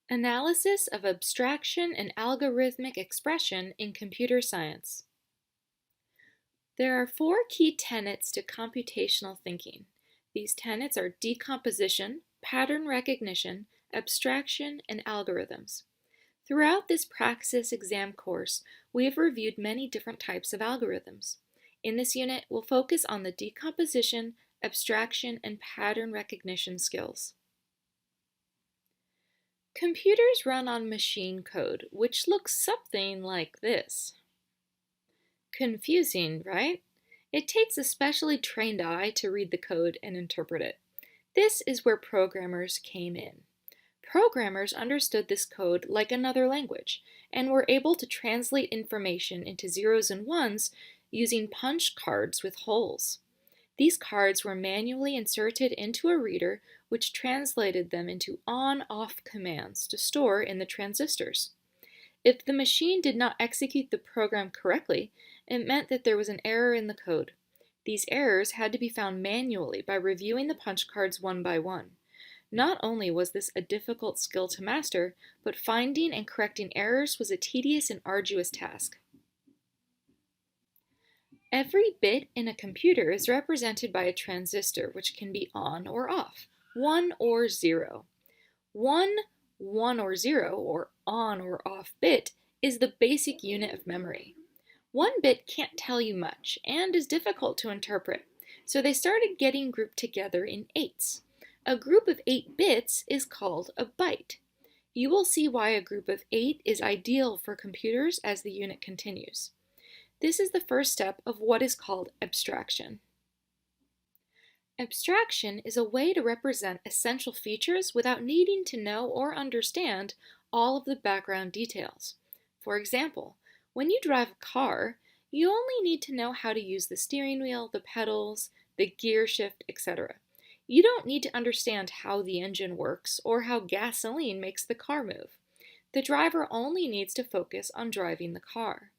Analysis of abstraction and algorithmic expression in computer science. There are four key tenets to computational thinking. These tenets are decomposition, pattern recognition, abstraction, and algorithms. Throughout this Praxis exam course, we have reviewed many different types of algorithms. In this unit, we'll focus on the decomposition, abstraction, and pattern recognition skills. Computers run on machine code, which looks something like this. Confusing, right? It takes a specially trained eye to read the code and interpret it. This is where programmers came in. Programmers understood this code like another language and were able to translate information into zeros and ones using punch cards with holes. These cards were manually inserted into a reader, which translated them into on-off commands to store in the transistors. If the machine did not execute the program correctly, it meant that there was an error in the code. These errors had to be found manually by reviewing the punch cards one by one. Not only was this a difficult skill to master, but finding and correcting errors was a tedious and arduous task. Every bit in a computer is represented by a transistor, which can be on or off, 1 or 0. One 1 or 0, or on or off bit, is the basic unit of memory. One bit can't tell you much and is difficult to interpret, so they started getting grouped together in 8s. A group of 8 bits is called a byte. You will see why a group of 8 is ideal for computers as the unit continues. This is the first step of what is called abstraction. Abstraction is a way to represent essential features without needing to know or understand all of the background details. For example, when you drive a car, you only need to know how to use the steering wheel, the pedals, the gear shift, etc. You don't need to understand how the engine works or how gasoline makes the car move. The driver only needs to focus on driving the car.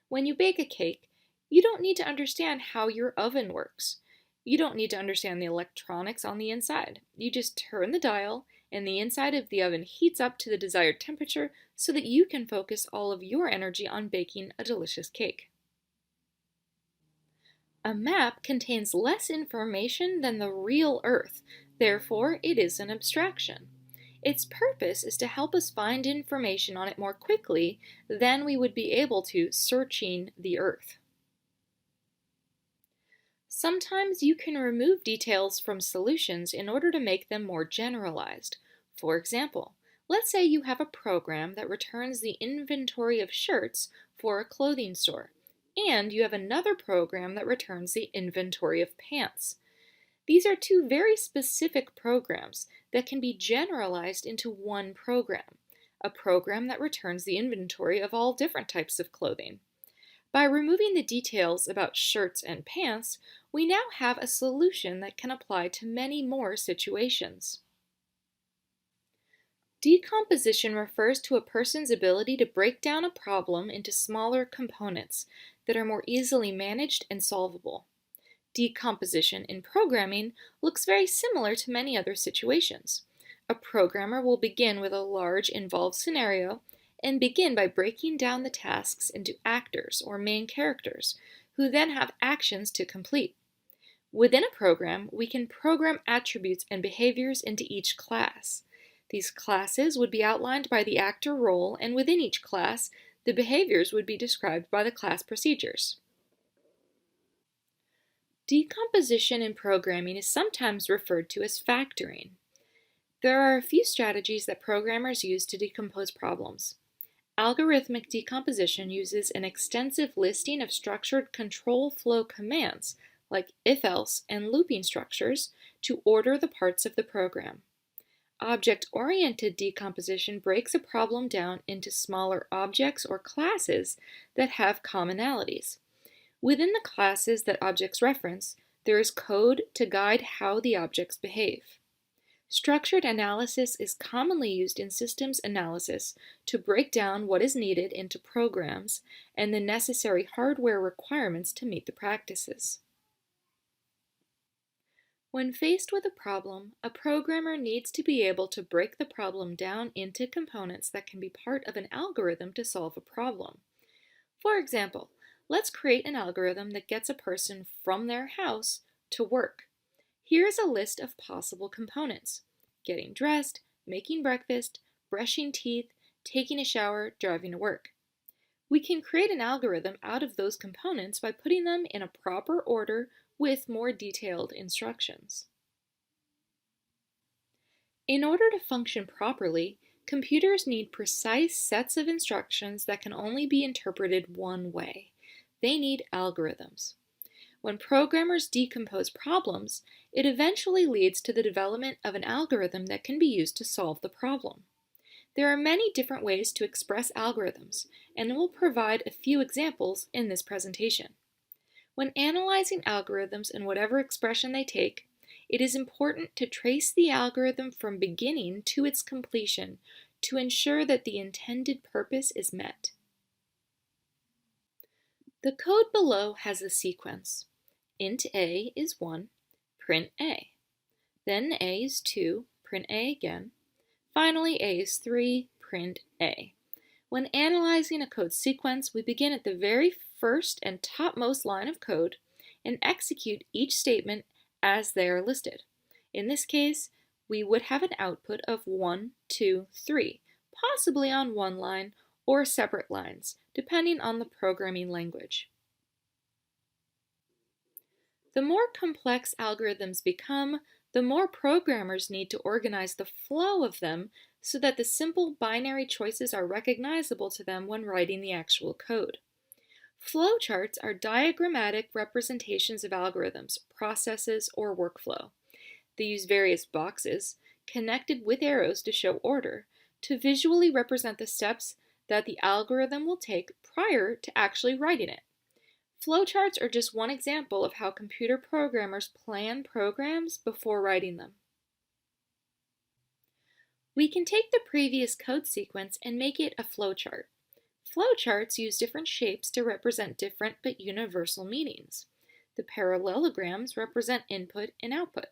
When you bake a cake, you don't need to understand how your oven works. You don't need to understand the electronics on the inside. You just turn the dial, and the inside of the oven heats up to the desired temperature so that you can focus all of your energy on baking a delicious cake. A map contains less information than the real Earth, therefore it is an abstraction. Its purpose is to help us find information on it more quickly than we would be able to searching the Earth. Sometimes you can remove details from solutions in order to make them more generalized. For example, let's say you have a program that returns the inventory of shirts for a clothing store, and you have another program that returns the inventory of pants. These are two very specific programs that can be generalized into one program, a program that returns the inventory of all different types of clothing. By removing the details about shirts and pants, we now have a solution that can apply to many more situations. Decomposition refers to a person's ability to break down a problem into smaller components that are more easily managed and solvable. Decomposition in programming looks very similar to many other situations. A programmer will begin with a large involved scenario and begin by breaking down the tasks into actors or main characters, who then have actions to complete. Within a program, we can program attributes and behaviors into each class. These classes would be outlined by the actor role, and within each class, the behaviors would be described by the class procedures. Decomposition in programming is sometimes referred to as factoring. There are a few strategies that programmers use to decompose problems. Algorithmic decomposition uses an extensive listing of structured control flow commands, like if-else and looping structures, to order the parts of the program. Object-oriented decomposition breaks a problem down into smaller objects or classes that have commonalities. Within the classes that objects reference, there is code to guide how the objects behave. Structured analysis is commonly used in systems analysis to break down what is needed into programs and the necessary hardware requirements to meet the practices. When faced with a problem, a programmer needs to be able to break the problem down into components that can be part of an algorithm to solve a problem. For example, let's create an algorithm that gets a person from their house to work. Here is a list of possible components: getting dressed, making breakfast, brushing teeth, taking a shower, driving to work. We can create an algorithm out of those components by putting them in a proper order with more detailed instructions. In order to function properly, computers need precise sets of instructions that can only be interpreted one way. They need algorithms. When programmers decompose problems, it eventually leads to the development of an algorithm that can be used to solve the problem. There are many different ways to express algorithms, and we'll provide a few examples in this presentation. When analyzing algorithms and whatever expression they take, it is important to trace the algorithm from beginning to its completion to ensure that the intended purpose is met. The code below has a sequence. Int a is 1, print a. Then a is 2, print a again. Finally, a is 3, print a. When analyzing a code sequence, we begin at the very first and topmost line of code and execute each statement as they are listed. In this case, we would have an output of 1, 2, 3, possibly on one line or separate lines, depending on the programming language. The more complex algorithms become, the more programmers need to organize the flow of them so that the simple binary choices are recognizable to them when writing the actual code. Flowcharts are diagrammatic representations of algorithms, processes, or workflow. They use various boxes, connected with arrows to show order, to visually represent the steps that the algorithm will take prior to actually writing it. Flowcharts are just one example of how computer programmers plan programs before writing them. We can take the previous code sequence and make it a flowchart. Flowcharts use different shapes to represent different but universal meanings. The parallelograms represent input and output.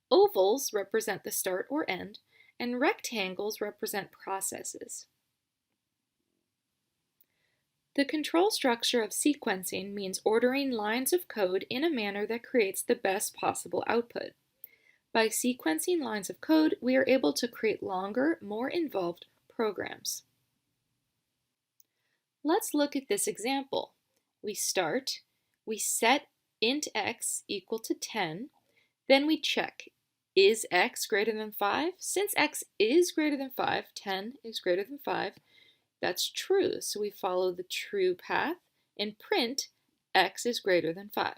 Ovals represent the start or end, and rectangles represent processes. The control structure of sequencing means ordering lines of code in a manner that creates the best possible output. By sequencing lines of code, we are able to create longer, more involved programs. Let's look at this example. We set int x equal to 10, then we check, is x greater than 5? Since x is greater than 5, 10 is greater than 5, that's true, so we follow the true path and print x is greater than 5.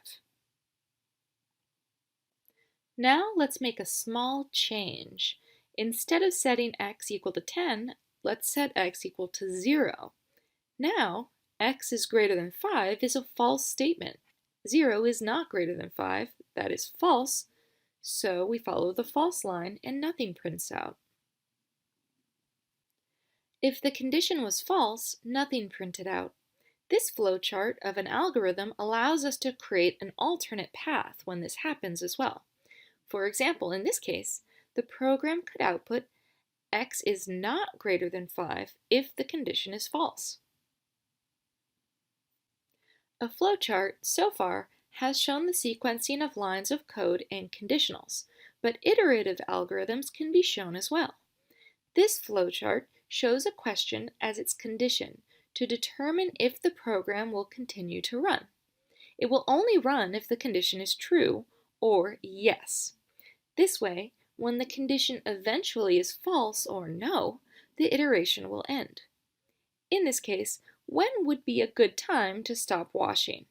Now let's make a small change. Instead of setting x equal to 10, let's set x equal to 0. Now, x is greater than 5 is a false statement. 0 is not greater than 5, that is false, so we follow the false line and nothing prints out. If the condition was false, nothing printed out. This flowchart of an algorithm allows us to create an alternate path when this happens as well. For example, in this case, the program could output x is not greater than 5 if the condition is false. A flowchart, so far, has shown the sequencing of lines of code and conditionals, but iterative algorithms can be shown as well. This flowchart shows a question as its condition to determine if the program will continue to run. It will only run if the condition is true or yes. This way, when the condition eventually is false or no, the iteration will end. In this case, when would be a good time to stop washing?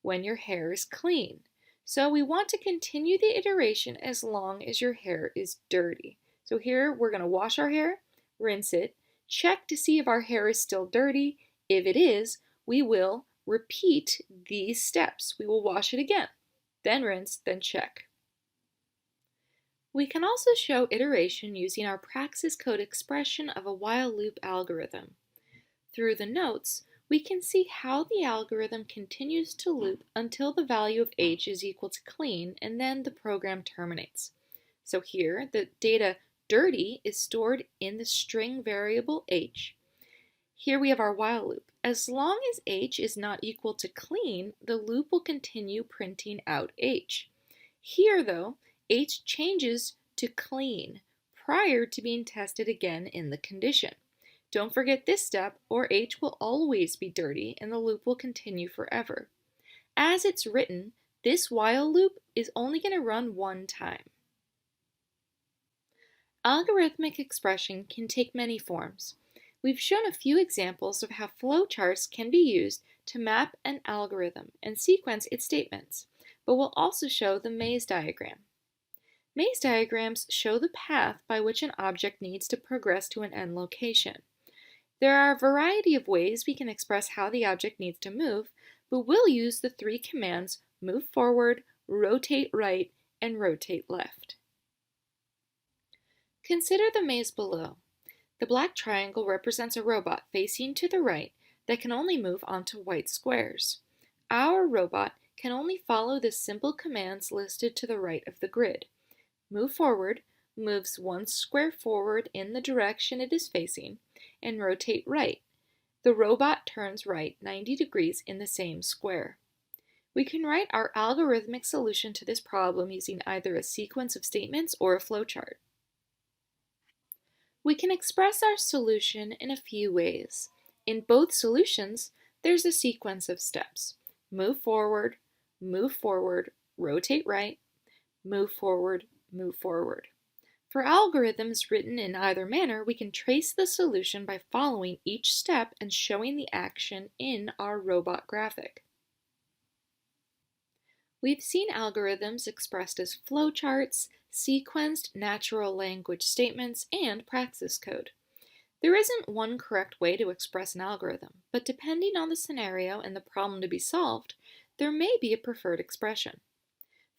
When your hair is clean. So we want to continue the iteration as long as your hair is dirty. So here we're going to wash our hair, rinse it, check to see if our hair is still dirty. If it is, we will repeat these steps. We will wash it again, then rinse, then check. We can also show iteration using our praxis code expression of a while loop algorithm. Through the notes, we can see how the algorithm continues to loop until the value of h is equal to clean, and then the program terminates. So here, the data dirty is stored in the string variable h. Here we have our while loop. As long as h is not equal to clean, the loop will continue printing out h. Here, though, h changes to clean prior to being tested again in the condition. Don't forget this step, or h will always be dirty and the loop will continue forever. As it's written, this while loop is only going to run one time. Algorithmic expression can take many forms. We've shown a few examples of how flowcharts can be used to map an algorithm and sequence its statements, but we'll also show the maze diagram. Maze diagrams show the path by which an object needs to progress to an end location. There are a variety of ways we can express how the object needs to move, but we'll use the three commands move forward, rotate right, and rotate left. Consider the maze below. The black triangle represents a robot facing to the right that can only move onto white squares. Our robot can only follow the simple commands listed to the right of the grid. Move forward moves one square forward in the direction it is facing, and rotate right. The robot turns right 90 degrees in the same square. We can write our algorithmic solution to this problem using either a sequence of statements or a flowchart. We can express our solution in a few ways. In both solutions, there's a sequence of steps. Move forward, rotate right, move forward, move forward. For algorithms written in either manner, we can trace the solution by following each step and showing the action in our robot graphic. We've seen algorithms expressed as flowcharts, sequenced natural language statements, and praxis code. There isn't one correct way to express an algorithm, but depending on the scenario and the problem to be solved, there may be a preferred expression.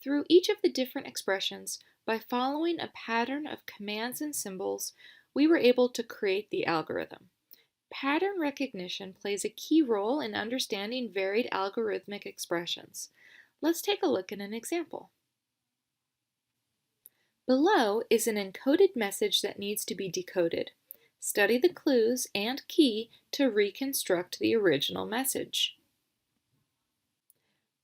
Through each of the different expressions, by following a pattern of commands and symbols, we were able to create the algorithm. Pattern recognition plays a key role in understanding varied algorithmic expressions. Let's take a look at an example. Below is an encoded message that needs to be decoded. Study the clues and key to reconstruct the original message.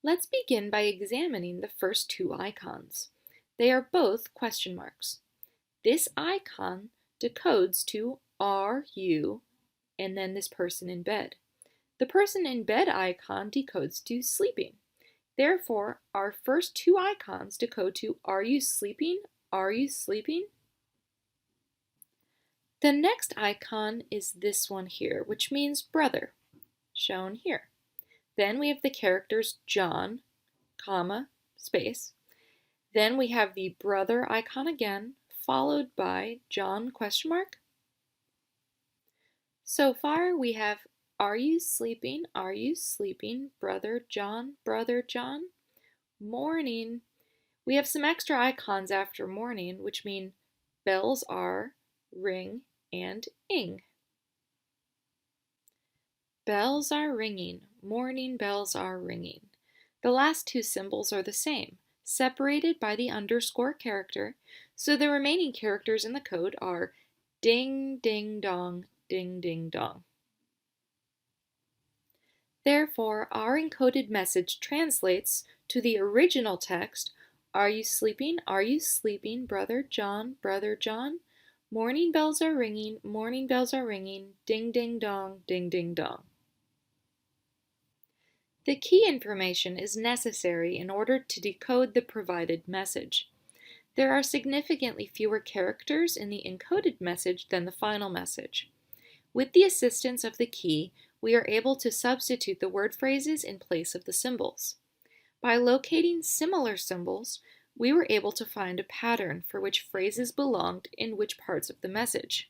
Let's begin by examining the first two icons. They are both question marks. This icon decodes to "Are you?" and then this person in bed. The person in bed icon decodes to "sleeping." Therefore, our first two icons decode to "Are you sleeping? Are you sleeping?" The next icon is this one here, which means brother, shown here. Then we have the characters John, comma, space. Then we have the brother icon again, followed by John question mark. So far we have "Are you sleeping? Are you sleeping? Brother John, brother John." Morning. We have some extra icons after morning, which mean bells are, ring, and ing. Bells are ringing. Morning bells are ringing. The last two symbols are the same, separated by the underscore character, so the remaining characters in the code are ding, ding, dong, ding, ding, dong. Therefore, our encoded message translates to the original text, "Are you sleeping? Are you sleeping, brother John, brother John? Morning bells are ringing, morning bells are ringing, ding, ding, dong, ding, ding, dong." The key information is necessary in order to decode the provided message. There are significantly fewer characters in the encoded message than the final message. With the assistance of the key, we are able to substitute the word phrases in place of the symbols. By locating similar symbols, we were able to find a pattern for which phrases belonged in which parts of the message.